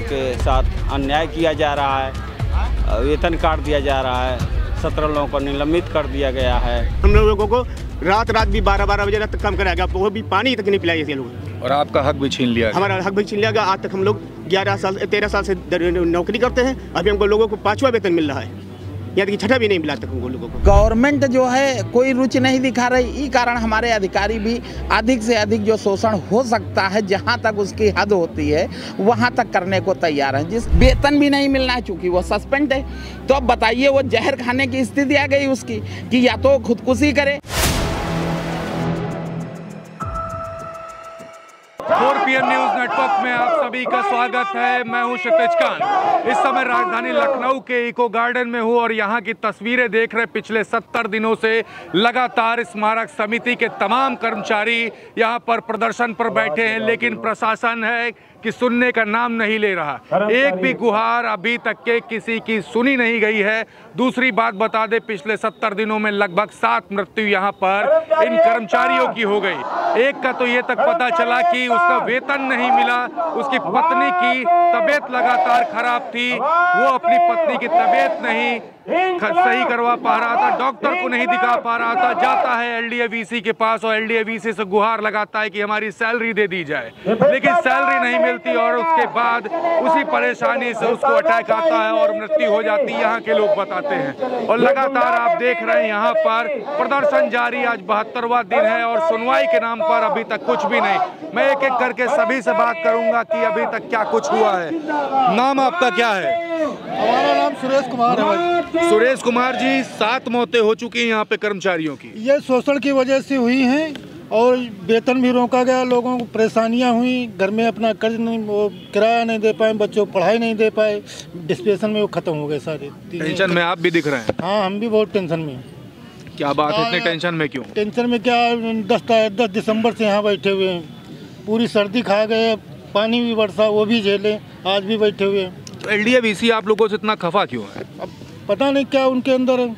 के साथ अन्याय किया जा रहा है, वेतन काट दिया जा रहा है, 17 लोगों को निलंबित कर दिया गया है। हम लोगों को रात भी 12 बजे तक काम कराया गया, वो भी पानी तक नहीं पिलाए ये लोग, और आपका हक भी छीन लिया गया। हमारा हक भी छीन लिया गया। आज तक हम लोग 13 साल से नौकरी करते हैं, अभी हमको लोगों को 5वां वेतन मिल रहा है, यहाँ तक 6ठा भी नहीं मिला तक हमको लोगों को। गवर्नमेंट जो है कोई रुचि नहीं दिखा रही, इस कारण हमारे अधिकारी भी अधिक से अधिक जो शोषण हो सकता है, जहाँ तक उसकी हद होती है वहाँ तक करने को तैयार है। जिस वेतन भी नहीं मिलना है, चूँकि वो सस्पेंड है, तो अब बताइए वो जहर खाने की स्थिति आ गई उसकी कि या तो खुदकुशी करे। 4PM न्यूज नेटवर्क में आप सभी का स्वागत है। मैं हूं क्षितिज खान। इस समय राजधानी लखनऊ के इको गार्डन में हूं और यहां की तस्वीरें देख रहे। पिछले 70 दिनों से लगातार स्मारक समिति के तमाम कर्मचारी यहां पर प्रदर्शन पर बैठे हैं, लेकिन प्रशासन है कि सुनने का नाम नहीं ले रहा। एक भी गुहार अभी तक के किसी की सुनी नहीं गई है। दूसरी बात बता दे, पिछले 70 दिनों में लगभग 7 मृत्यु यहाँ पर इन कर्मचारियों की हो गई। एक का तो ये तक पता चला कि उसका वेतन नहीं मिला, उसकी पत्नी की तबीयत लगातार खराब थी, वो अपनी पत्नी की तबीयत नहीं सही करवा पा रहा था, डॉक्टर को नहीं दिखा पा रहा था, जाता है LDA-VC के पास और LDA-VC से गुहार लगाता है कि हमारी सैलरी दे दी जाए, लेकिन सैलरी नहीं मिलती और उसके बाद उसी परेशानी से उसको अटैक आता है और मृत्यु हो जाती है, यहाँ के लोग बताते हैं। और लगातार आप देख रहे हैं यहाँ पर प्रदर्शन जारी, आज 72वां दिन है और सुनवाई के नाम पर अभी तक कुछ भी नहीं। मैं एक एक करके सभी से बात करूंगा कि अभी तक क्या कुछ हुआ है। नाम आपका क्या है? हमारा नाम सुरेश कुमार है भाई। सुरेश कुमार जी, 7 मौतें हो चुकी हैं यहाँ पे कर्मचारियों की। ये शोषण की वजह से हुई हैं और वेतन भी रोका गया, लोगों को परेशानियां हुई, घर में अपना कर्ज नहीं, वो किराया नहीं दे पाए, बच्चों को पढ़ाई नहीं दे पाए, डिस्पेंशन में वो खत्म हो गए सारे। टेंशन में आप भी दिख रहे हैं? हाँ, हम भी बहुत टेंशन में। क्या बात है, इतने टेंशन में क्यों? टेंशन में क्या, 10 दिसंबर से यहाँ बैठे हुए हैं, पूरी सर्दी खा गए, पानी भी बरसा वो भी झेले, आज भी बैठे हुए हैं। तो LDA-VC आप लोगों से इतना खफा क्यों है? अब पता नहीं क्या उनके अंदर है,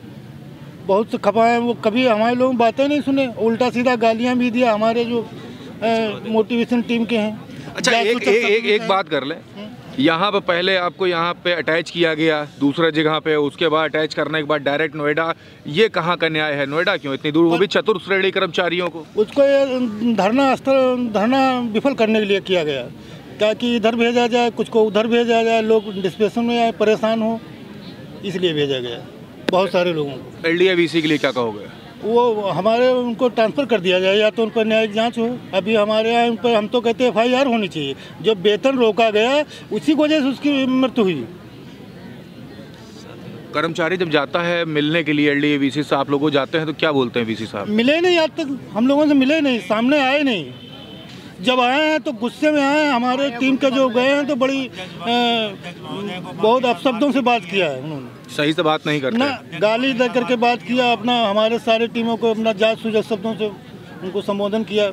बहुत से खफा है वो। कभी हमारे लोग बातें नहीं सुने, उल्टा सीधा गालियां भी दिया हमारे जो मोटिवेशन टीम के हैं। अच्छा, एक बात कर लें, यहाँ पे पहले आपको यहाँ पे अटैच किया गया दूसरे जगह पे, उसके बाद अटैच करने के बाद डायरेक्ट नोएडा, ये कहाँ का न्याय है? नोएडा क्यों इतनी दूर, वो भी चतुर्थ श्रेणी कर्मचारियों को? उसको ये धरना विफल करने के लिए किया गया, ताकि इधर भेजा जाए, कुछ को उधर भेजा जाए, लोग डिस्पेंशन में आए, परेशान हो, इसलिए भेजा गया बहुत सारे लोगों को। LDA-VC के लिए क्या कहोगे? वो हमारे उनको ट्रांसफ़र कर दिया जाए या तो उन पर न्यायिक जांच हो। अभी हमारे यहाँ उन पर हम तो कहते हैं FIR होनी चाहिए। जब वेतन रोका गया उसी वजह से उसकी मृत्यु हुई। कर्मचारी जब जाता है मिलने के लिए LDA-VC से, आप लोग जाते हैं तो क्या बोलते हैं VC साहब? मिले नहीं, आज तक हम लोगों से मिले नहीं, सामने आए नहीं। जब आए हैं तो गुस्से में आए हैं। हमारे टीम के जो गए हैं तो बड़ी बहुत अपशब्दों से बात किया है उन्होंने, सही से बात नहीं करते ना, गाली दे करके बात किया, अपना हमारे सारे टीमों को अपना जात सूझ शब्दों से उनको संबोधन किया।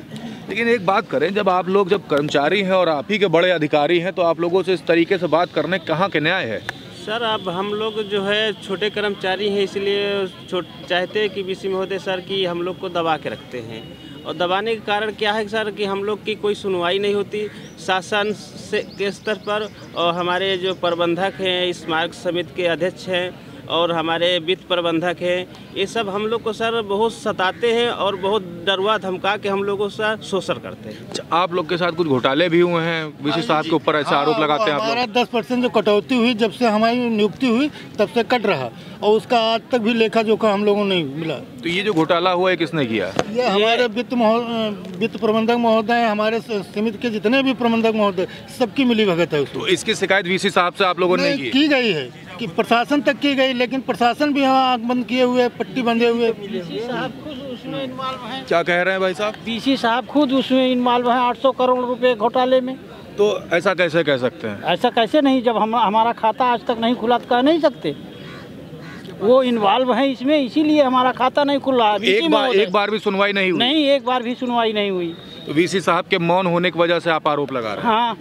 लेकिन एक बात करें, जब आप लोग जब कर्मचारी हैं और आप ही के बड़े अधिकारी हैं, तो आप लोगों से इस तरीके से बात करने कहाँ के न्याय है? सर, अब हम लोग जो है छोटे कर्मचारी हैं, इसलिए चाहते हैं कि VC महोदय सर की हम लोग को दबा के रखते हैं। और दबाने के कारण क्या है सर कि हम लोग की कोई सुनवाई नहीं होती शासन से के स्तर पर, और हमारे जो प्रबंधक हैं, स्मारक समिति के अध्यक्ष हैं और हमारे वित्त प्रबंधक हैं, ये सब हम लोग को सर बहुत सताते हैं और बहुत डरवा धमका के हम लोगों से शोषण करते हैं। आप लोग के साथ कुछ घोटाले भी हुए हैं, VC साहब के ऊपर ऐसा आरोप लगाते हैं आप लोग? हमारा 10% जो कटौती हुई जब से हमारी नियुक्ति हुई तब से कट रहा, और उसका आज तक भी लेखा जोखा हम लोगों ने मिला। तो ये जो घोटाला हुआ है किसने किया? ये हमारे वित्त प्रबंधक महोदय, हमारे समिति के जितने भी प्रबंधक महोदय, सबकी मिली भगत है उसमें। तो इसकी शिकायत VC साहब से आप लोगों ने की गई है कि प्रशासन तक की गई, लेकिन प्रशासन भी यहाँ आँख बंद किए हुए, पट्टी बंधे हुए। VC साहब खुद उसमें इन्वॉल्व हैं। क्या कह रहे हैं भाई साहब? VC साहब खुद उसमें इन्वॉल्व हैं 800 करोड़ रुपए घोटाले में। तो ऐसा कैसे कह सकते हैं? ऐसा कैसे नहीं, जब हमारा खाता आज तक नहीं खुला तो कह नहीं सकते। वो इन्वॉल्व हैं इसमें, इसीलिए हमारा खाता नहीं खुला। एक बार भी सुनवाई नहीं हुई? नहीं, एक बार भी सुनवाई नहीं हुई। तो VC साहब के मौन होने की वजह से आप आरोप लगा रहे हैं? हाँ,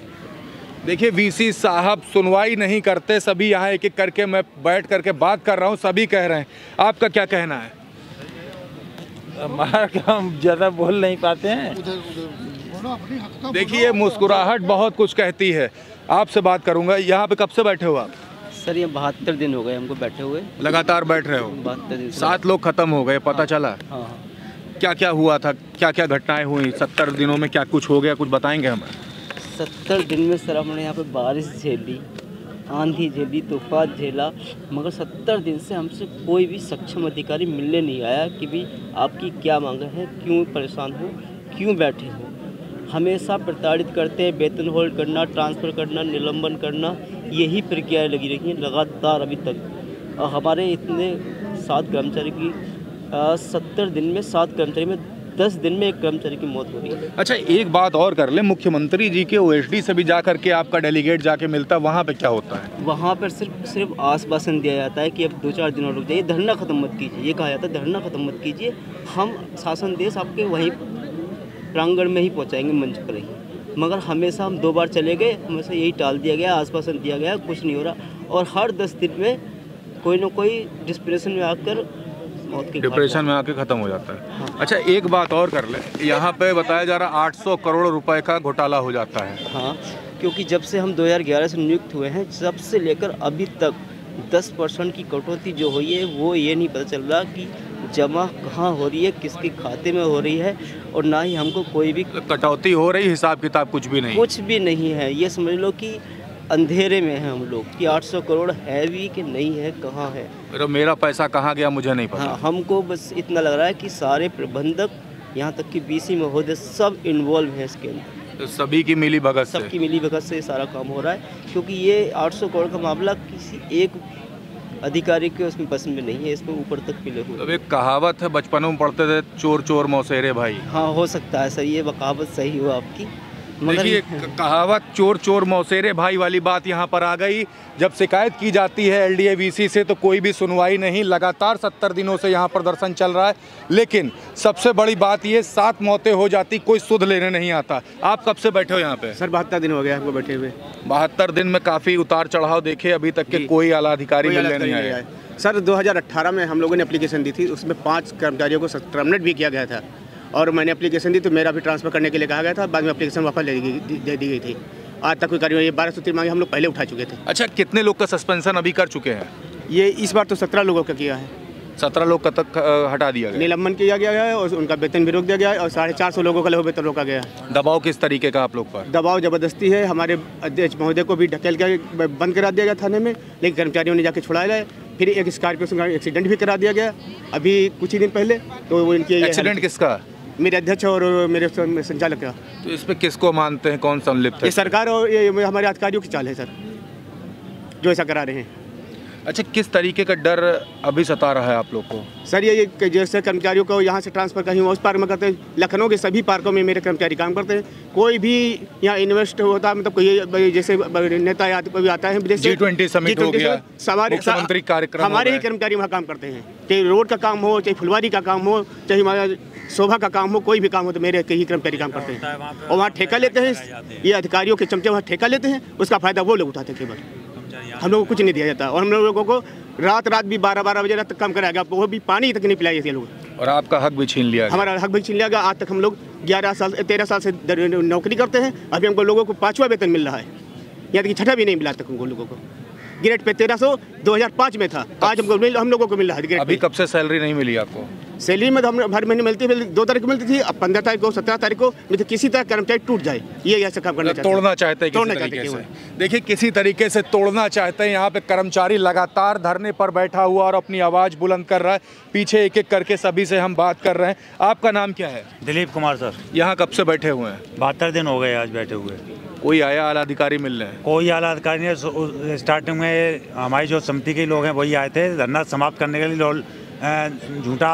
देखिए, VC साहब सुनवाई नहीं करते, सभी यहाँ एक एक करके मैं बैठ करके बात कर रहा हूँ, सभी कह रहे हैं। आपका क्या कहना है? हमारा क्या, हम ज़्यादा बोल नहीं पाते हैं। देखिए, मुस्कुराहट बहुत कुछ कहती है। आपसे बात करूंगा। यहाँ पे कब से बैठे हो आप? सर ये 72 दिन हो गए हमको बैठे हुए। लगातार बैठ रहे हो? 72 दिन। 7 लोग खत्म हो गए, पता चला? हाँ। क्या क्या हुआ था, क्या क्या घटनाएं हुई 70 दिनों में, क्या कुछ हो गया, कुछ बताएंगे हमें? 70 दिन में सर हमने यहाँ पे बारिश झेली, आंधी झेली, तूफान झेला, मगर 70 दिन से हमसे कोई भी सक्षम अधिकारी मिलने नहीं आया कि भाई आपकी क्या मांग है, क्यों परेशान हो, क्यों बैठे हो। हमेशा प्रताड़ित करते हैं, वेतन होल्ड करना, ट्रांसफ़र करना, निलंबन करना, यही प्रक्रियाएँ लगी रही हैं लगातार अभी तक। और हमारे इतने 7 कर्मचारी की 70 दिन में 7 कर्मचारी में 10 दिन में 1 कर्मचारी की मौत हो रही है। अच्छा, एक बात और कर ले, मुख्यमंत्री जी के ओएसडी से भी जा करके आपका डेलीगेट जाके मिलता है, वहाँ पे क्या होता है? वहाँ पर सिर्फ आश्वासन दिया जाता है कि अब 2-4 दिन और रुक जाइए, धरना ख़त्म मत कीजिए। ये कहा जाता है धरना ख़त्म मत कीजिए, हम शासन देश आपके वहीं प्रांगण में ही पहुँचाएंगे, मंच पर ही। मगर हमेशा हम 2 बार चले गए, हमेशा यही टाल दिया गया, आश्वासन दिया गया, कुछ नहीं हो रहा। और हर 10 दिन में कोई ना कोई डिप्रेशन में आकर डिप्रेशन में आके ख़त्म हो जाता है। हाँ। अच्छा, एक बात और कर ले, यहाँ पे बताया जा रहा 800 करोड़ रुपए का घोटाला हो जाता है। हाँ, क्योंकि जब से हम 2011 से नियुक्त हुए हैं, जब से लेकर अभी तक 10% की कटौती जो हुई है, वो ये नहीं पता चल रहा कि जमा कहाँ हो रही है, किसके खाते में हो रही है, और ना ही हमको कोई भी कटौती हो रही, हिसाब किताब कुछ भी नहीं है। ये समझ लो कि अंधेरे में है हम लोग कि 800 करोड़ है भी कि नहीं है, कहाँ है, तो मेरा पैसा कहाँ गया मुझे नहीं पता। हाँ, हमको बस इतना लग रहा है कि सारे प्रबंधक, यहाँ तक कि बीसी महोदय सब इन्वॉल्व हैं इसके अंदर। तो सभी की मिली भगत से, सबकी मिली भगत से सारा काम हो रहा है, क्योंकि ये 800 करोड़ का मामला किसी एक अधिकारी के उसमें पसंद में नहीं है, इसमें ऊपर तक पिले हुए। अब एक कहावत है, बचपन में पढ़ते थे, चोर चोर मौसेरे भाई। हाँ, हो सकता है सर, ये कहावत सही हो आपकी। देखिए, कहावत चोर चोर मौसेरे भाई वाली बात यहाँ पर आ गई। जब शिकायत की जाती है एलडीए-वीसी से तो कोई भी सुनवाई नहीं, लगातार 70 दिनों से यहाँ प्रदर्शन चल रहा है। लेकिन सबसे बड़ी बात ये, 7 मौतें हो जाती, कोई सुध लेने नहीं आता। आप कब से बैठे हो यहाँ पे? सर 72 दिन हो गया हमको बैठे हुए। 72 दिन में काफ़ी उतार चढ़ाव देखे, अभी तक के कोई आला अधिकारी मिलने नहीं आया। सर 2018 में हम लोगों ने एप्लीकेशन दी थी, उसमें 5 कर्मचारियों को टर्मिनेट भी किया गया था, और मैंने एप्लीकेशन दी तो मेरा भी ट्रांसफ़र करने के लिए कहा गया था। बाद में एप्लीकेशन वापस दे दी गई थी। आज तक कोई कार्रवाई, 1200 मांगे हम लोग पहले उठा चुके थे। अच्छा, कितने लोग का सस्पेंशन अभी कर चुके हैं? ये इस बार तो 17 लोगों का किया है। 17 लोग का तक हटा दिया गया, निलंबन किया गया है, और उनका वेतन भी रोक दिया गया है, और 450 लोगों का लघु वेतन रोका गया है। दबाव किस तरीके का आप लोग पर? दबाव ज़बरदस्ती है। हमारे अध्यक्ष महोदय को भी ढकेल के बंद करा दिया गया थाने में, लेकिन कर्मचारियों ने जाके छुड़ा लाए। फिर एक स्कॉर्पियो का एक्सीडेंट भी करा दिया गया अभी कुछ ही दिन पहले। तो वो इनकी एक्सीडेंट किसका? मेरे अध्यक्ष और मेरे संचालक का। तो इस पे किसको मानते हैं, कौन संलिप्त है? ये सरकार और ये हमारे अधिकारियों की चाल है सर, जो ऐसा करा रहे हैं। अच्छा, किस तरीके का डर अभी सता रहा है आप लोग को? सर ये जैसे कर्मचारियों को यहाँ से ट्रांसफ़र कहीं उस पार्क में करते हैं, लखनऊ के सभी पार्कों में मेरे कर्मचारी काम करते हैं। कोई भी यहाँ इन्वेस्ट होता है, मतलब कोई जैसे नेता या कोई आता है, जैसे G20 समिट हो गया, मुख्यमंत्री कार्यक्रम, हमारे ही कर्मचारी वहाँ काम करते हैं। चाहे रोड का काम हो, चाहे फुलवारी का काम हो, चाहे हमारा शोभा का काम हो, कोई भी काम हो, तो मेरे कई कर्मचारी काम करते हैं। और वहाँ ठेका लेते हैं, ये अधिकारियों के चमचे वहाँ ठेका लेते हैं, उसका फ़ायदा वो लोग उठाते हैं केवल, हम लोगों को कुछ नहीं दिया जाता। और हम लोगों को रात भी 12 बजे तक काम कराया गया, वो भी पानी तक नहीं पिलाए थे लोग। और आपका हक भी छीन लिया गया। हमारा हक भी छीन लिया गया। आज तक हम लोग 13 साल से नौकरी करते हैं, अभी हमको लोगों को 5वां वेतन मिल रहा है, यहाँ तक 6वां भी नहीं मिला तक हमको लोगों को। ग्रेड पे 1300 2005 में था, आज हम लोगों को मिल रहा है। अभी कब से सैलरी नहीं मिली आपको? सैलरी में तो हम हर महीने मिलती है, 2 तारीख को मिलती थी, अब 15 तारीख को, 17 तारीख को, तो किसी तरह कर्मचारी टूट जाए, ये ऐसा काम करना चाहते हैं, तोड़ना चाहते हैं। देखिए, किसी तरीके से तोड़ना चाहते हैं। यहाँ पे कर्मचारी लगातार धरने पर बैठा हुआ और अपनी आवाज़ बुलंद कर रहा है। पीछे एक एक करके सभी से हम बात कर रहे हैं। आपका नाम क्या है? दिलीप कुमार सर। यहाँ कब से बैठे हुए हैं? 72 दिन हो गए आज बैठे हुए। कोई आया आला अधिकारी मिलने? कोई आला अधिकारी नहीं। स्टार्टिंग में हमारी जो समिति के लोग हैं वही आए थे, धरना समाप्त करने के लिए झूठा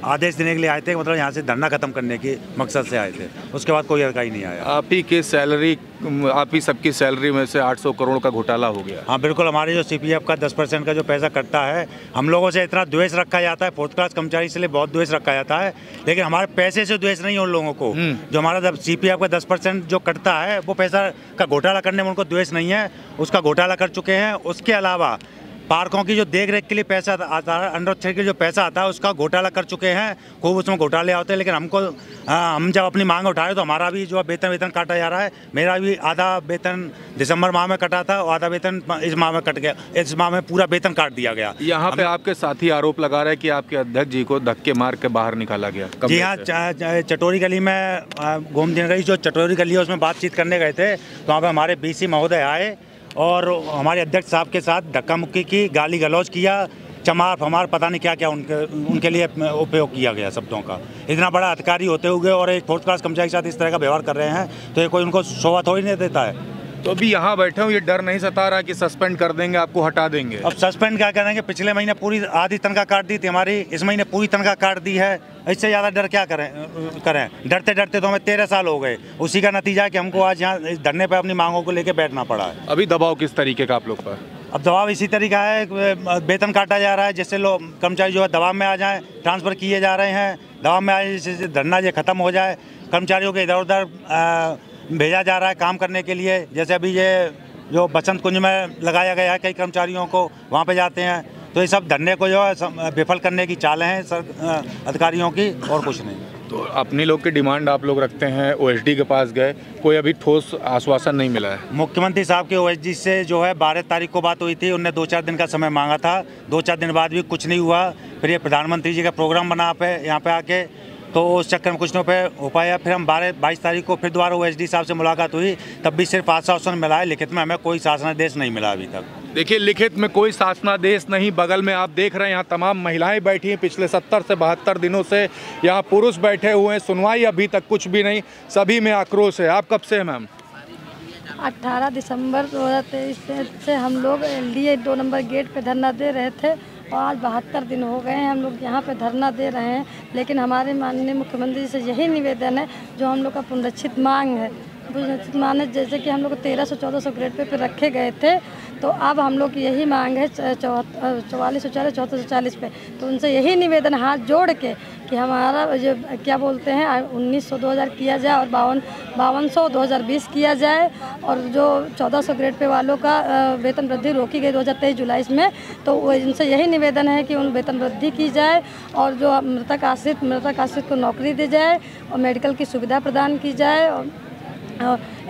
आदेश देने के लिए आए थे, मतलब यहाँ से धरना खत्म करने के मकसद से आए थे। उसके बाद कोई अधिकारी नहीं आया। आप ही सबकी सैलरी में से 800 करोड़ का घोटाला हो गया। हाँ बिल्कुल, हमारे जो CPF का 10% का जो पैसा कटता है, हम लोगों से इतना द्वेष रखा जाता है, 4th क्लास कर्मचारी से बहुत द्वेष रखा जाता है, लेकिन हमारे पैसे से द्वेष नहीं है उन लोगों को। जो हमारा CPF का 10% जो कटता है, वो पैसा का घोटाला करने में उनको द्वेष नहीं है, उसका घोटाला कर चुके हैं। उसके अलावा पार्कों की जो देख रेख के लिए पैसा आता है, अंडर 6 के जो पैसा आता है उसका घोटाला कर चुके हैं, खूब उसमें घोटाले होते हैं। लेकिन हम जब अपनी मांग उठाए तो हमारा भी जो वेतन काटा जा रहा है। मेरा भी आधा वेतन दिसंबर माह में कटा था और आधा वेतन इस माह में कट गया, इस माह में पूरा वेतन काट दिया गया। यहाँ पे आपके साथी आरोप लगा रहे हैं कि आपके अध्यक्ष जी को धक्के मार के बाहर निकाला गया। जी हाँ, चटोरी गली में गोमती नगरी जो चटोरी गली है उसमें बातचीत करने गए थे, तो वहाँ पे हमारे BC महोदय आए और हमारे अध्यक्ष साहब के साथ धक्का मुक्की की, गाली गलौज किया, चमार फमार पता नहीं क्या क्या उनके लिए उपयोग किया गया शब्दों का। इतना बड़ा अधिकारी होते हुए और एक 4th क्लास कर्मचारी के साथ इस तरह का व्यवहार कर रहे हैं तो ये कोई उनको शोभा थोड़ी नहीं देता है। तो अभी यहाँ बैठे हूँ, ये डर नहीं सता रहा कि सस्पेंड कर देंगे, आपको हटा देंगे? अब सस्पेंड क्या करेंगे, पिछले महीने पूरी आधी तनख्वाह काट दी थी हमारी, इस महीने पूरी तनख्वाह काट दी है। इससे ज़्यादा डर क्या करें? डरते डरते तो हमें 13 साल हो गए। उसी का नतीजा है कि हमको आज यहाँ इस धरने पर अपनी मांगों को लेकर बैठना पड़ा है। अभी दबाव किस तरीके का आप लोग पर? अब दबाव इसी तरीका है, वेतन काटा जा रहा है जिससे लोग कर्मचारी जो है दबाव में आ जाएं, ट्रांसफ़र किए जा रहे हैं, दबाव में आए जिससे धरना ये ख़त्म हो जाए, कर्मचारियों के इधर उधर भेजा जा रहा है काम करने के लिए। जैसे अभी ये जो बसंत कुंज में लगाया गया है कई कर्मचारियों को, वहाँ पे जाते हैं, तो ये सब धरने को जो है विफल करने की चालें हैं अधिकारियों की, और कुछ नहीं। तो अपनी लोग की डिमांड आप लोग रखते हैं, OSD के पास गए, कोई अभी ठोस आश्वासन नहीं मिला है? मुख्यमंत्री साहब के OSD से जो है 12 तारीख को बात हुई थी, उनने 2-4 दिन का समय मांगा था, 2-4 दिन बाद भी कुछ नहीं हुआ। फिर ये प्रधानमंत्री जी का प्रोग्राम बना यहाँ पे आके, तो उस चक्कर में कुछ नहीं हो पाया। फिर हम 22 तारीख को फिर दोबारा OSD साहब से मुलाकात हुई, तब भी सिर्फ आश्वासन मिला है, लिखित में हमें कोई शासनादेश नहीं मिला अभी तक। देखिए, लिखित में कोई शासनादेश नहीं। बगल में आप देख रहे हैं यहाँ तमाम महिलाएं बैठी हैं, पिछले 70 से 72 दिनों से यहाँ पुरुष बैठे हुए हैं, सुनवाई अभी तक कुछ भी नहीं, सभी में आक्रोश है। आप कब से हैं मैम? 18 दिसंबर 2023 से हम लोग LDA 2 नंबर गेट पे धरना दे रहे थे और आज 72 दिन हो गए हैं हम लोग यहाँ पे धरना दे रहे हैं। लेकिन हमारे माननीय मुख्यमंत्री से यही निवेदन है, जो हम लोग का पुनरीक्षित मांग है, पुनरीक्षित मांग है, जैसे कि हम लोग 1300-1400 ग्रेड पे रखे गए थे, तो अब हम लोग की यही मांग है 4440-4440 पे। तो उनसे यही निवेदन हाथ जोड़ के कि हमारा जो क्या बोलते हैं 1900 2000 किया जाए और 5200 2020 किया जाए, और जो 1400 ग्रेड पे वालों का वेतन वृद्धि रोकी गई 2023 जुलाई में, तो इनसे यही निवेदन है कि उन वेतन वृद्धि की जाए और जो मृतक आश्रित को नौकरी दी जाए और मेडिकल की सुविधा प्रदान की जाए और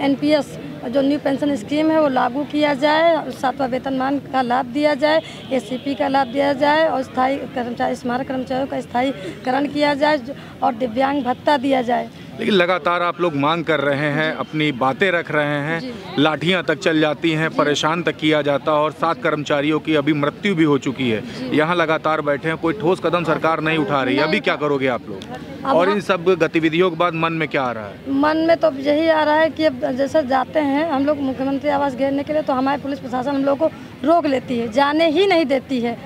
NPS जो न्यू पेंशन स्कीम है वो लागू किया जाए, 7वां वेतनमान का लाभ दिया जाए, SCP का लाभ दिया जाए और स्थायी कर्मचारी स्मारक कर्मचारियों का स्थायीकरण किया जाए और दिव्यांग भत्ता दिया जाए। लेकिन लगातार आप लोग मांग कर रहे हैं, अपनी बातें रख रहे हैं, लाठियां तक चल जाती हैं, परेशान तक किया जाता और 7 कर्मचारियों की अभी मृत्यु भी हो चुकी है। यहाँ लगातार बैठे हैं, कोई ठोस कदम सरकार नहीं उठा रही। अभी क्या करोगे आप लोग? और इन सब गतिविधियों के बाद मन में क्या आ रहा है? मन में तो यही आ रहा है कि जैसे जाते हैं हम लोग मुख्यमंत्री आवास घेरने के लिए, तो हमारे पुलिस प्रशासन हम लोग को रोक लेती है, जाने ही नहीं देती है।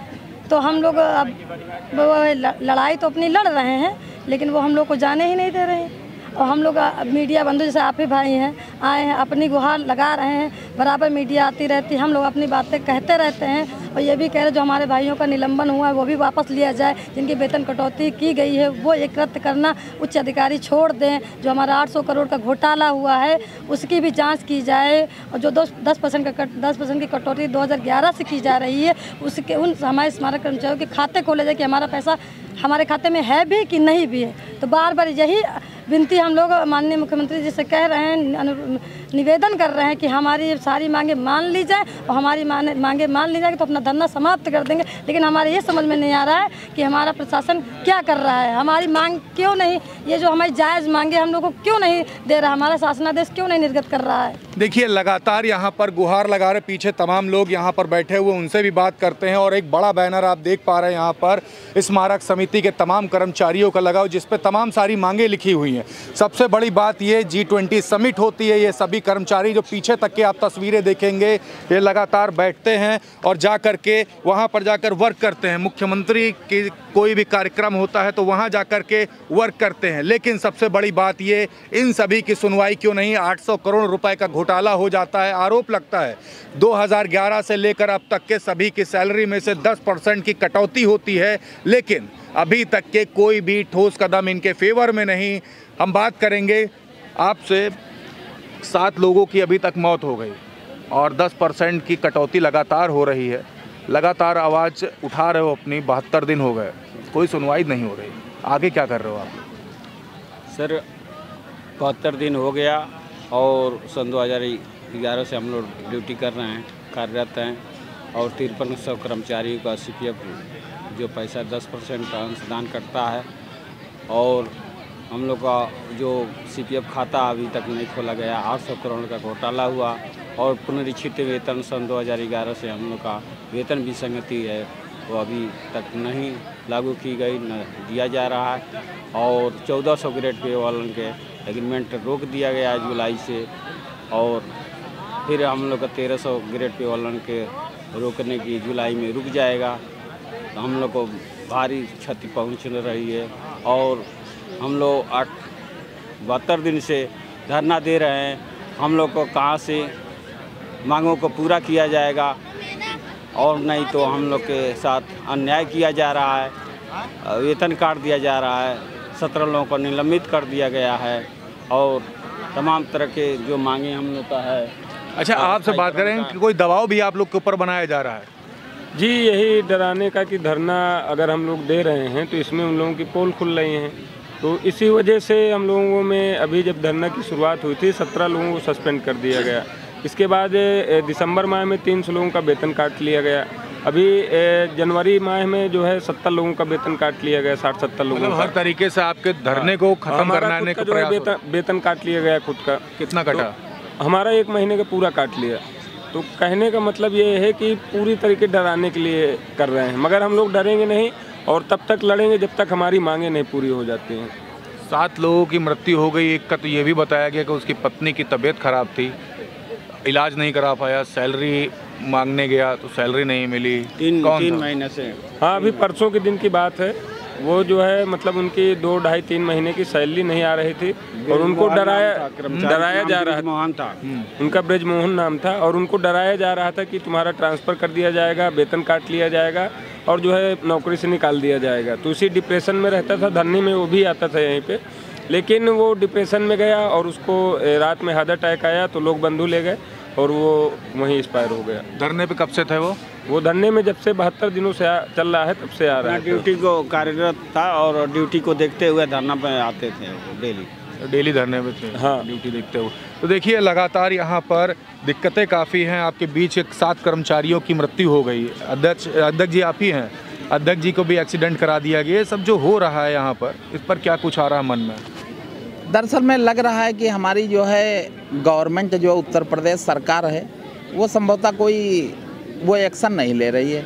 तो हम लोग अब लड़ाई तो अपनी लड़ रहे हैं, लेकिन वो हम लोग को जाने ही नहीं दे रहे हैं। और हम लोग मीडिया बंधु जैसे आप ही भाई हैं, आए हैं, अपनी गुहार लगा रहे हैं, बराबर मीडिया आती रहती है, हम लोग अपनी बातें कहते रहते हैं और ये भी कह रहे जो हमारे भाइयों का निलंबन हुआ है वो भी वापस लिया जाए, जिनकी वेतन कटौती की गई है वो एक रद्द करना, उच्च अधिकारी छोड़ दें, जो हमारा 800 करोड़ का घोटाला हुआ है उसकी भी जाँच की जाए, और जो 10% की कटौती 2011 से की जा रही है उसके उन हमारे स्मारक कर्मचारियों के खाते खोले जाए कि हमारा पैसा हमारे खाते में है भी कि नहीं भी है। तो बार बार यही विनती हम लोग माननीय मुख्यमंत्री जी से कह रहे हैं, निवेदन कर रहे हैं कि हमारी सारी मांगे मान ली जाए, और हमारी मांगे मान ली जाएगी तो अपना धरना समाप्त कर देंगे। लेकिन हमारे ये समझ में नहीं आ रहा है कि हमारा प्रशासन क्या कर रहा है, हमारी मांग क्यों नहीं, ये जो हमारी जायज़ मांगे हम लोग को क्यों नहीं दे रहा, हमारा शासनादेश क्यों नहीं निर्गत कर रहा है। देखिए, लगातार यहाँ पर गुहार लगा रहे, पीछे तमाम लोग यहाँ पर बैठे हुए, उनसे भी बात करते हैं। और एक बड़ा बैनर आप देख पा रहे हैं यहाँ पर स्मारक समिति के तमाम कर्मचारियों का लगा, जिस पे तमाम सारी मांगे लिखी हुई हैं। सबसे बड़ी बात ये G20 समिट होती है, ये सभी कर्मचारी जो पीछे तक के आप तस्वीरें देखेंगे, ये लगातार बैठते हैं और जा कर के वहाँ पर जाकर वर्क करते हैं। मुख्यमंत्री की कोई भी कार्यक्रम होता है तो वहाँ जा कर के वर्क करते हैं। लेकिन सबसे बड़ी बात ये, इन सभी की सुनवाई क्यों नहीं? 800 करोड़ रुपए का घोटाला हो जाता है। आरोप लगता है 2011 से लेकर अब तक के सभी की सैलरी में से 10% की कटौती होती है, लेकिन अभी तक के कोई भी ठोस कदम इनके फेवर में नहीं। हम बात करेंगे आपसे, 7 लोगों की अभी तक मौत हो गई और 10% की कटौती लगातार हो रही है। लगातार आवाज़ उठा रहे हो अपनी, 72 दिन हो गए, कोई सुनवाई नहीं हो रही, आगे क्या कर रहे हो आप? सर 72 दिन हो गया और सन 2011 से हम लोग ड्यूटी कर रहे हैं, कार्यरत हैं और 5300 कर्मचारियों का CPF जो पैसा 10% का अंशदान करता है और हम लोग का जो CPF खाता अभी तक नहीं खोला गया। 800 करोड़ का घोटाला हुआ और पुनरीक्षित वेतन सन 2011 से हम लोग का वेतन विसंगति है वो अभी तक नहीं लागू की गई, न दिया जा रहा है और 1400 ग्रेड पे वालों के एग्रीमेंट रोक दिया गया है जुलाई से और फिर हम लोग का 1300 ग्रेड पे वालों के रोकने की जुलाई में रुक जाएगा। तो हम लोग को भारी क्षति पहुंच रही है और हम लोग 72 दिन से धरना दे रहे हैं। हम लोग को कहाँ से मांगों को पूरा किया जाएगा और नहीं तो हम लोग के साथ अन्याय किया जा रहा है, वेतन काट दिया जा रहा है, 17 लोगों को निलंबित कर दिया गया है और तमाम तरह के जो मांगे हम लोग का है। अच्छा, आपसे बात करें कि कोई दबाव भी आप लोग के ऊपर बनाया जा रहा है? जी, यही डराने का कि धरना अगर हम लोग दे रहे हैं तो इसमें उन लोगों की पोल खुल रही हैं, तो इसी वजह से हम लोगों में अभी जब धरना की शुरुआत हुई थी 17 लोगों को सस्पेंड कर दिया गया। इसके बाद दिसंबर माह में 300 लोगों का वेतन काट लिया गया। अभी जनवरी माह में जो है 70 लोगों का वेतन काट लिया गया, 60-70 लोगों का। हर तरीके से आपके धरने को खत्म करने का प्रयास। वेतन काट लिया गया खुद का। कितना कटा? तो हमारा 1 महीने का पूरा काट लिया। तो कहने का मतलब ये है कि पूरी तरीके डराने के लिए कर रहे हैं, मगर हम लोग डरेंगे नहीं और तब तक लड़ेंगे जब तक हमारी मांगें नहीं पूरी हो जाती हैं। 7 लोगों की मृत्यु हो गई। एक का तो ये भी बताया गया कि उसकी पत्नी की तबीयत खराब थी, इलाज नहीं करा पाया, सैलरी मांगने गया तो सैलरी नहीं मिली। 3 महीने से। हाँ, अभी परसों के दिन की बात है। वो जो है मतलब उनकी 2, 2.5, 3 महीने की सैलरी नहीं आ रही थी और उनको डराया जा रहा था। उनका ब्रजमोहन नाम था और उनको डराया जा रहा था कि तुम्हारा ट्रांसफ़र कर दिया जाएगा, वेतन काट लिया जाएगा और जो है नौकरी से निकाल दिया जाएगा। तो उसी डिप्रेशन में रहता था, धरने में वो भी आता था यहीं पे, लेकिन वो डिप्रेशन में गया और उसको रात में हार्ट अटैक आया तो लोग बंधु ले गए और वो वहीं एक्सपायर हो गया। धरने पे कब से थे वो धरने में जब से 72 दिनों से चल रहा है तब से आ रहा है। ड्यूटी को कार्यरत था और ड्यूटी को देखते हुए धरना पे आते थे डेली धरने में थे। हाँ, ड्यूटी देखते हुए। तो देखिए लगातार यहाँ पर दिक्कतें काफ़ी हैं। आपके बीच 7 कर्मचारियों की मृत्यु हो गई। अध्यक्ष जी आप ही हैं, अध्यक्ष जी को भी एक्सीडेंट करा दिया गया। ये सब जो हो रहा है यहाँ पर, इस पर क्या कुछ आ रहा है मन में? दरअसल में लग रहा है कि हमारी जो है गवर्नमेंट जो उत्तर प्रदेश सरकार है वो संभवतः कोई वो एक्शन नहीं ले रही है,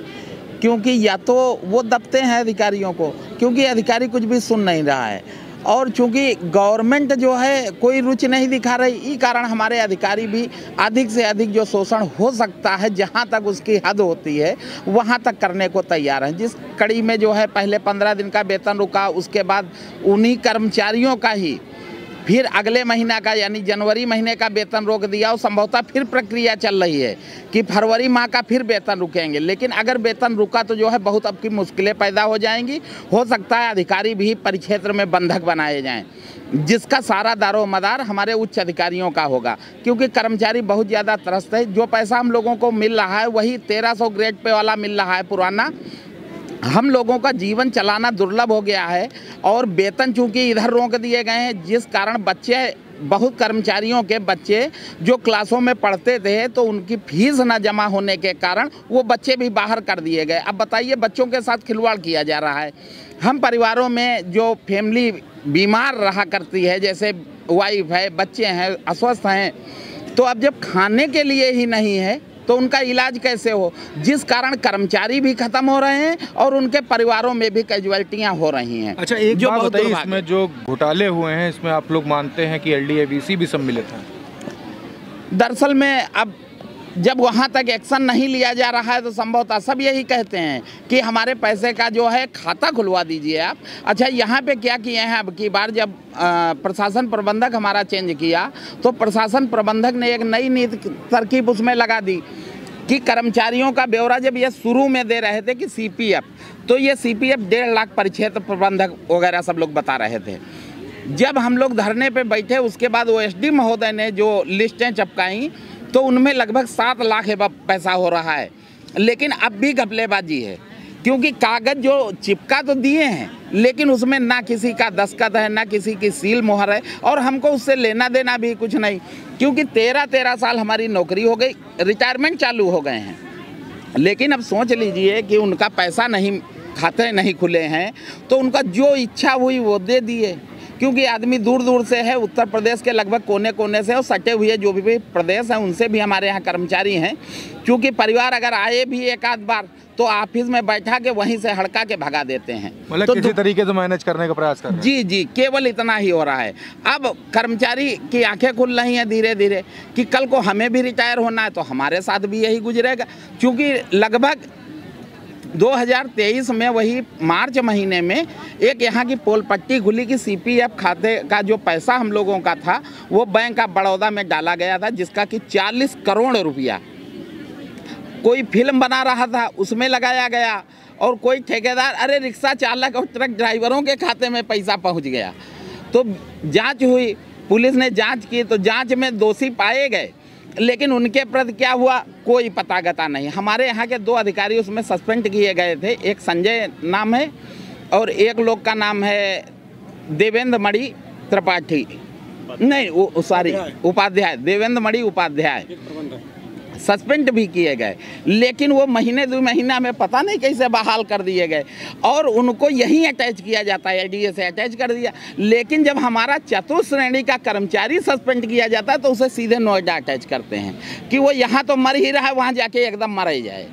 क्योंकि या तो वो दबते हैं अधिकारियों को, क्योंकि अधिकारी कुछ भी सुन नहीं रहा है और चूंकि गवर्नमेंट जो है कोई रुचि नहीं दिखा रही, इस कारण हमारे अधिकारी भी अधिक से अधिक जो शोषण हो सकता है जहां तक उसकी हद होती है वहां तक करने को तैयार हैं। जिस कड़ी में जो है पहले 15 दिन का वेतन रुका, उसके बाद उन्हीं कर्मचारियों का ही फिर अगले महीना का यानी जनवरी महीने का वेतन रोक दिया और संभवतः फिर प्रक्रिया चल रही है कि फरवरी माह का फिर वेतन रुकेंगे। लेकिन अगर वेतन रुका तो जो है बहुत अब की मुश्किलें पैदा हो जाएंगी। हो सकता है अधिकारी भी परिक्षेत्र में बंधक बनाए जाएं, जिसका सारा दारोमदार हमारे उच्च अधिकारियों का होगा, क्योंकि कर्मचारी बहुत ज़्यादा त्रस्त है। जो पैसा हम लोगों को मिल रहा है वही 1300 ग्रेड पे वाला मिल रहा है पुराना। हम लोगों का जीवन चलाना दुर्लभ हो गया है और वेतन चूंकि इधर रोक दिए गए हैं, जिस कारण बच्चे बहुत कर्मचारियों के बच्चे जो क्लासों में पढ़ते थे तो उनकी फीस न जमा होने के कारण वो बच्चे भी बाहर कर दिए गए। अब बताइए, बच्चों के साथ खिलवाड़ किया जा रहा है। हम परिवारों में जो फैमिली बीमार रहा करती है, जैसे वाइफ है, बच्चे हैं, अस्वस्थ हैं, तो अब जब खाने के लिए ही नहीं है तो उनका इलाज कैसे हो, जिस कारण कर्मचारी भी खत्म हो रहे हैं और उनके परिवारों में भी कैजुअल्टियां हो रही हैं। अच्छा, एक जो बात बताइए, इसमें जो घोटाले हुए हैं इसमें आप लोग मानते हैं कि LDAVC भी सम्मिलित है? दरअसल में अब जब वहाँ तक एक्शन नहीं लिया जा रहा है तो संभवतः सब यही कहते हैं कि हमारे पैसे का जो है खाता खुलवा दीजिए आप। अच्छा, यहाँ पे क्या किए हैं, अब की बार जब प्रशासन प्रबंधक हमारा चेंज किया तो प्रशासन प्रबंधक ने एक नई नीति तरकीब उसमें लगा दी कि कर्मचारियों का ब्यौरा जब ये शुरू में दे रहे थे कि CPF, तो ये CPF 1.5 लाख परिक्षेत्र प्रबंधक वगैरह सब लोग बता रहे थे। जब हम लोग धरने पे बैठे उसके बाद वो SD महोदय ने जो लिस्टें चपकाई तो उनमें लगभग 7 लाख पैसा हो रहा है। लेकिन अब भी घपलेबाजी है, क्योंकि कागज जो चिपका तो दिए हैं लेकिन उसमें ना किसी का दस्तखत है, ना किसी की सील मोहर है, और हमको उससे लेना देना भी कुछ नहीं, क्योंकि 13 साल हमारी नौकरी हो गई, रिटायरमेंट चालू हो गए हैं। लेकिन अब सोच लीजिए कि उनका पैसा नहीं, खाते नहीं खुले हैं, तो उनका जो इच्छा हुई वो दे दिए, क्योंकि आदमी दूर दूर से है, उत्तर प्रदेश के लगभग कोने कोने से और सटे हुए जो भी प्रदेश हैं उनसे भी हमारे यहाँ कर्मचारी हैं। क्योंकि परिवार अगर आए भी एक आध बार तो ऑफिस में बैठा के वहीं से हड़का के भगा देते हैं। मतलब तो किसी तरीके से मैनेज करने का प्रयास कर रहे हैं। जी जी, केवल इतना ही हो रहा है। अब कर्मचारी की आंखें खुल रही हैं धीरे धीरे कि कल को हमें भी रिटायर होना है तो हमारे साथ भी यही गुजरेगा, क्योंकि लगभग 2023 में वही मार्च महीने में एक यहाँ की पोल पट्टी खुली कि CPF खाते का जो पैसा हम लोगों का था वो बैंक ऑफ बड़ौदा में डाला गया था, जिसका कि 40 करोड़ रुपया कोई फिल्म बना रहा था उसमें लगाया गया, और कोई ठेकेदार, अरे रिक्शा चालक और ट्रक ड्राइवरों के खाते में पैसा पहुँच गया। तो जाँच हुई, पुलिस ने जाँच की तो जाँच में दोषी पाए गए, लेकिन उनके प्रति क्या हुआ कोई पता गता नहीं। हमारे यहाँ के 2 अधिकारी उसमें सस्पेंड किए गए थे, एक संजय नाम है और एक लोग का नाम है देवेंद्र मणि त्रिपाठी, नहीं वो सॉरी उपाध्याय, देवेंद्र मणि उपाध्याय सस्पेंड भी किए गए, लेकिन वो महीने 2 महीना में पता नहीं कैसे बहाल कर दिए गए, और उनको यहीं अटैच किया जाता है, LDA से अटैच कर दिया। लेकिन जब हमारा चतुर्थ श्रेणी का कर्मचारी सस्पेंड किया जाता है तो उसे सीधे नोएडा अटैच करते हैं कि वो यहाँ तो मर ही रहा है, वहाँ जाके एकदम मर ही जाए।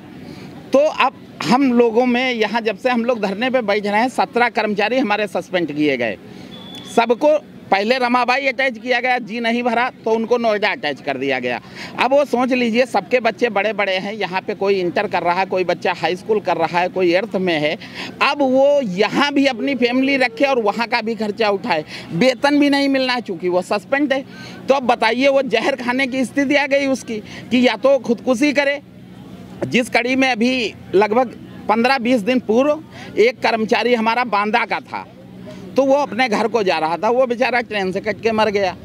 तो अब हम लोगों में यहाँ जब से हम लोग धरने पर बैठ रहे हैं 17 कर्मचारी हमारे सस्पेंड किए गए। सबको पहले रमाबाई अटैच किया गया, जी नहीं भरा तो उनको नोएडा अटैच कर दिया गया। अब वो सोच लीजिए सबके बच्चे बड़े बड़े हैं, यहाँ पे कोई इंटर कर रहा है, कोई बच्चा हाई स्कूल कर रहा है, कोई 8th में है। अब वो यहाँ भी अपनी फैमिली रखे और वहाँ का भी खर्चा उठाए, वेतन भी नहीं मिलना है चूँकि वो सस्पेंड है। तो अब बताइए वो जहर खाने की स्थिति आ गई उसकी कि या तो खुदकुशी करे, जिस कड़ी में अभी लगभग 15-20 दिन पूर्व एक कर्मचारी हमारा बांदा का था, तो वो अपने घर को जा रहा था, वो बेचारा ट्रेन से कट के मर गया।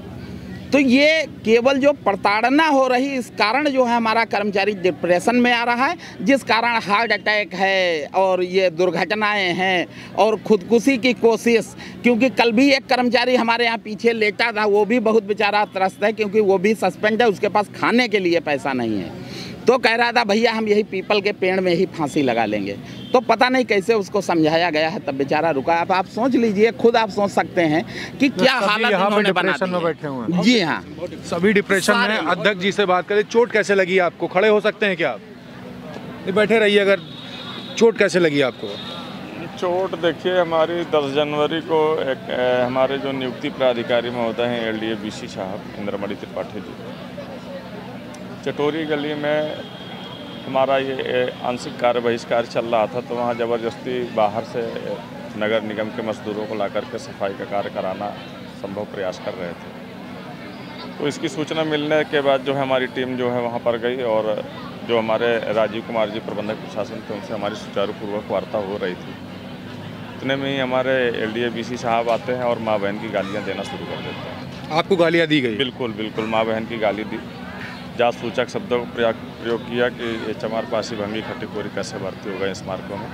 तो ये केवल जो प्रताड़ना हो रही, इस कारण जो है हमारा कर्मचारी डिप्रेशन में आ रहा है, जिस कारण हार्ट अटैक है और ये दुर्घटनाएं हैं और खुदकुशी की कोशिश। क्योंकि कल भी एक कर्मचारी हमारे यहाँ पीछे लेटा था, वो भी बहुत बेचारा त्रस्त है, क्योंकि वो भी सस्पेंड है, उसके पास खाने के लिए पैसा नहीं है। तो कह रहा था भैया हम यही पीपल के पेड़ में ही फांसी लगा लेंगे। तो पता नहीं कैसे उसको समझाया गया है, तब बेचारा रुका। अब आप सोच लीजिए, खुद आप सोच सकते हैं कि क्या हालत इन्होंने बना दी है। बैठे हुए हैं। जी हाँ, सभी डिप्रेशन में। अध्यक्ष जी से बात करें, चोट कैसे लगी आपको? खड़े हो सकते हैं क्या आप? नहीं, बैठे रहिए। अगर चोट कैसे लगी आपको? चोट देखिए, हमारी 10 जनवरी को एक हमारे जो नियुक्ति प्राधिकारी महोदय हैं LDA BC साहब इंद्रमणि त्रिपाठी जी, चटोरी गली में हमारा ये आंशिक कार्य बहिष्कार चल रहा था, तो वहाँ ज़बरदस्ती बाहर से नगर निगम के मजदूरों को ला करके सफाई का कार्य कराना संभव प्रयास कर रहे थे। तो इसकी सूचना मिलने के बाद जो है हमारी टीम जो है वहाँ पर गई, और जो हमारे राजीव कुमार जी प्रबंधक प्रशासन थे उनसे हमारी सुचारूपूर्वक वार्ता हो रही थी। इतने में ही हमारे LDA BC साहब आते हैं और माँ बहन की गालियाँ देना शुरू कर देते हैं। आपको गालियाँ दी गई? बिल्कुल बिल्कुल, माँ बहन की गाली दी, जात सूचक शब्दों का प्रयोग किया कि ये चमार पासी भंगी खट्टीखोरी कैसे भर्ती हो गए स्मारकों में,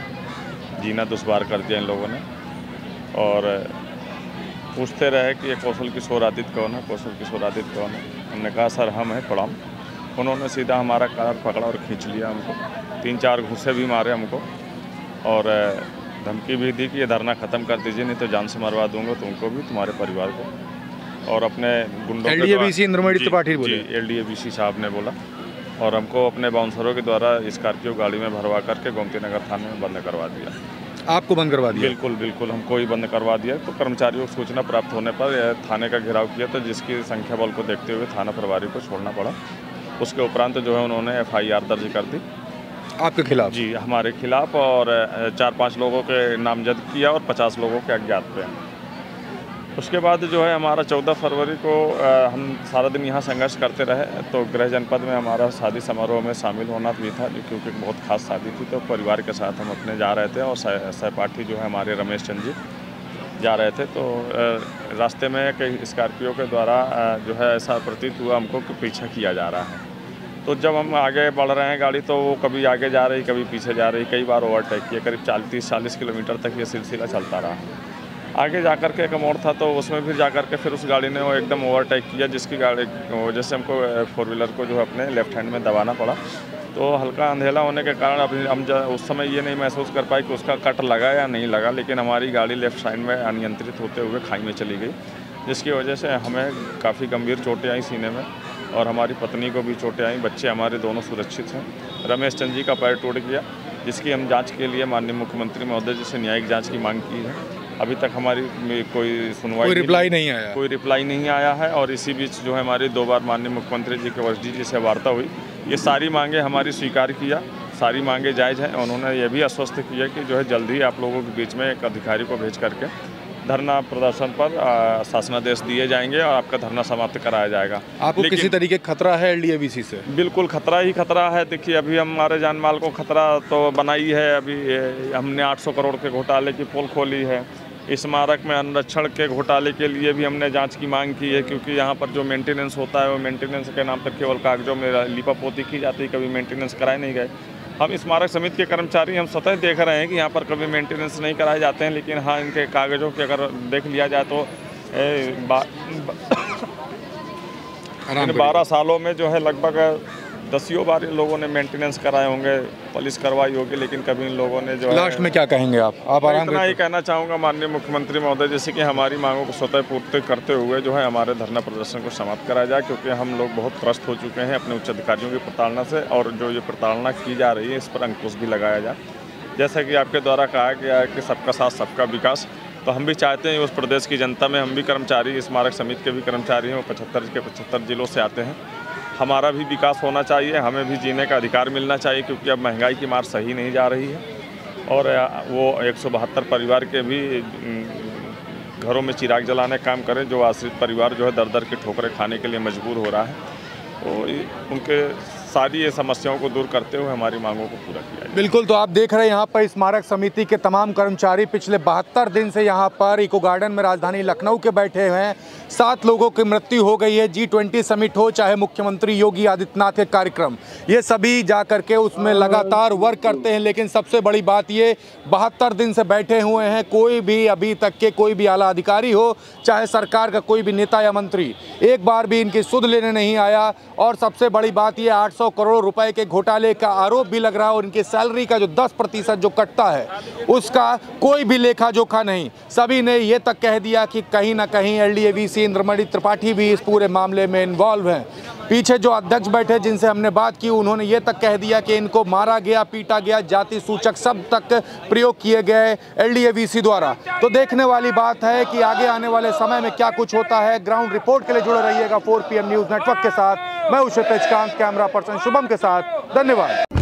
जीना दुश्वार कर दिया इन लोगों ने। और पूछते रहे कि ये कौशल किशोर आदित्य कौन है, कौशल किशोर आदित्य कौन है। हमने कहा सर हम हैं पड़ाम। उन्होंने सीधा हमारा कार पकड़ा और खींच लिया हमको, 3-4 घूंसे भी मारे हमको, और धमकी भी दी कि ये धरना ख़त्म कर दीजिए, नहीं तो जान से मरवा दूंगा तुमको भी, तुम्हारे परिवार को। और अपने गुंडों LDA BC इंद्रमणि त्रिपाठी बोले? जी, LDA BC साहब ने बोला, और हमको अपने बाउंसरों के द्वारा स्कॉर्पियो गाड़ी में भरवा करके गोमती नगर थाने में बंद करवा दिया। आपको बंद करवा दिया? बिल्कुल बिल्कुल, हमको ही बंद करवा दिया। तो कर्मचारियों को सूचना प्राप्त होने पर थाने का घेराव किया, तो जिसकी संख्या बल को देखते हुए थाना प्रभारी को छोड़ना पड़ा। उसके उपरांत जो है उन्होंने FIR दर्ज कर दी आपके खिलाफ? जी, हमारे खिलाफ, और 4-5 लोगों के नामजद किया और 50 लोगों के अज्ञात पे। उसके बाद जो है हमारा 14 फरवरी को हम सारा दिन यहाँ संघर्ष करते रहे। तो गृह जनपद में हमारा शादी समारोह में शामिल होना भी था, क्योंकि बहुत खास शादी थी। तो परिवार के साथ हम अपने जा रहे थे, और सहपाठी जो है हमारे रमेश चंद जी जा रहे थे। तो रास्ते में कई स्कॉर्पियो के द्वारा जो है ऐसा प्रतीत हुआ हमको कि पीछा किया जा रहा है। तो जब हम आगे बढ़ रहे हैं गाड़ी तो वो कभी आगे जा रही कभी पीछे जा रही, कई बार ओवरटेक किया, करीब 30-40 किलोमीटर तक ये सिलसिला चलता रहा। आगे जाकर के एक मोड़ था तो उसमें फिर जाकर के फिर उस गाड़ी ने वो एकदम ओवरटेक किया, जिसकी गाड़ी वजह से हमको 4 व्हीलर को जो है अपने लेफ्ट हैंड में दबाना पड़ा। तो हल्का अंधेला होने के कारण अभी हम उस समय ये नहीं महसूस कर पाए कि उसका कट लगा या नहीं लगा, लेकिन हमारी गाड़ी लेफ़्ट साइड में अनियंत्रित होते हुए खाई में चली गई, जिसकी वजह से हमें काफ़ी गंभीर चोटें आई सीने में और हमारी पत्नी को भी चोटें आई। बच्चे हमारे दोनों सुरक्षित हैं। रमेश चंद जी का पैर टूट गया, जिसकी हम जांच के लिए माननीय मुख्यमंत्री महोदय जी से न्यायिक जांच की मांग की है। अभी तक हमारी कोई सुनवाई कोई रिप्लाई नहीं आया है और इसी बीच जो है हमारी 2 बार माननीय मुख्यमंत्री जी के वरिष्ठ जी से वार्ता हुई। ये सारी मांगे हमारी स्वीकार किया, सारी मांगे जायज़ हैं। उन्होंने ये भी आश्वस्त किया कि जो है जल्द ही आप लोगों के बीच में एक अधिकारी को भेज करके धरना प्रदर्शन पर शासनादेश दिए जाएंगे और आपका धरना समाप्त कराया जाएगा। आपको किसी तरीके का खतरा है LDAVC से? बिल्कुल खतरा ही खतरा है। देखिए अभी हमारे जान माल को खतरा तो बनाई है। अभी हमने 800 करोड़ के घोटाले की पोल खोली है। स्मारक में अनुरक्षण के घोटाले के लिए भी हमने जांच की मांग की है, क्योंकि यहाँ पर जो मेंटेनेंस होता है वो मेंटेनेंस के नाम पर केवल कागजों में लिपापोती की जाती है, कभी मेंटेनेंस कराए नहीं गए। हम स्मारक समिति के कर्मचारी हम स्वतः देख रहे हैं कि यहाँ पर कभी मेंटेनेंस नहीं कराए जाते हैं, लेकिन हाँ इनके कागजों के अगर देख लिया जाए तो 12 सालों में जो है लगभग 10 बार इन लोगों ने मेंटेनेंस कराए होंगे, पुलिस करवाई होगी, लेकिन कभी इन लोगों ने जो लास्ट में क्या कहेंगे आप आराम इतना ही कहना चाहूँगा माननीय मुख्यमंत्री महोदय जैसे कि हमारी मांगों को स्वतः पूर्ति करते हुए जो है हमारे धरना प्रदर्शन को समाप्त कराया जाए, क्योंकि हम लोग बहुत त्रस्त हो चुके हैं अपने उच्च अधिकारियों की प्रताड़ना से और जो ये प्रताड़ना की जा रही है इस पर अंकुश भी लगाया जाए। जैसा कि आपके द्वारा कहा गया है कि सबका साथ सबका विकास, तो हम भी चाहते हैं उस प्रदेश की जनता में हम भी कर्मचारी, स्मारक समिति के भी कर्मचारी हैं, 75 के 75 जिलों से आते हैं। हमारा भी विकास होना चाहिए, हमें भी जीने का अधिकार मिलना चाहिए, क्योंकि अब महंगाई की मार सही नहीं जा रही है और वो 172 परिवार के भी घरों में चिराग जलाने का काम करें, जो आश्रित परिवार जो है दर दर के ठोकरें खाने के लिए मजबूर हो रहा है। तो उनके सारी ये समस्याओं को दूर करते हुए हमारी मांगों को पूरा किया जाए। बिल्कुल, तो आप देख रहे हैं यहाँ पर स्मारक समिति के तमाम कर्मचारी पिछले 72 दिन से यहाँ पर इको गार्डन में राजधानी लखनऊ के बैठे हुए हैं। 7 लोगों की मृत्यु हो गई है। G20 समिट हो चाहे मुख्यमंत्री योगी आदित्यनाथ के कार्यक्रम, ये सभी जा करके उसमें लगातार वर्क करते हैं। लेकिन सबसे बड़ी बात ये 72 दिन से बैठे हुए हैं, कोई भी अभी तक के कोई भी आला अधिकारी हो चाहे सरकार का कोई भी नेता या मंत्री एक बार भी इनकी सुध लेने नहीं आया। और सबसे बड़ी बात ये 800 करोड़ रुपए के घोटाले का आरोप भी लग रहा है और इनकी सैलरी का जो 10% जो कटता है उसका कोई भी लेखा जोखा नहीं। सभी ने ये तक कह दिया कि कहीं ना कहीं LDAVC इंद्रमणि त्रिपाठी भी इस पूरे मामले में इन्वॉल्व हैं। पीछे जो अध्यक्ष बैठे जिनसे हमने बात की उन्होंने ये तक कह दिया कि इनको मारा गया, पीटा गया, जाति सूचक सब तक प्रयोग किए गए LDAVC द्वारा। तो देखने वाली बात है कि आगे आने वाले समय में क्या कुछ होता है। ग्राउंड रिपोर्ट के लिए जुड़े रहिएगा 4 PM न्यूज़ नेटवर्क के साथ। मैं क्षितिज कांत, कैमरा पर्सन शुभम के साथ। धन्यवाद।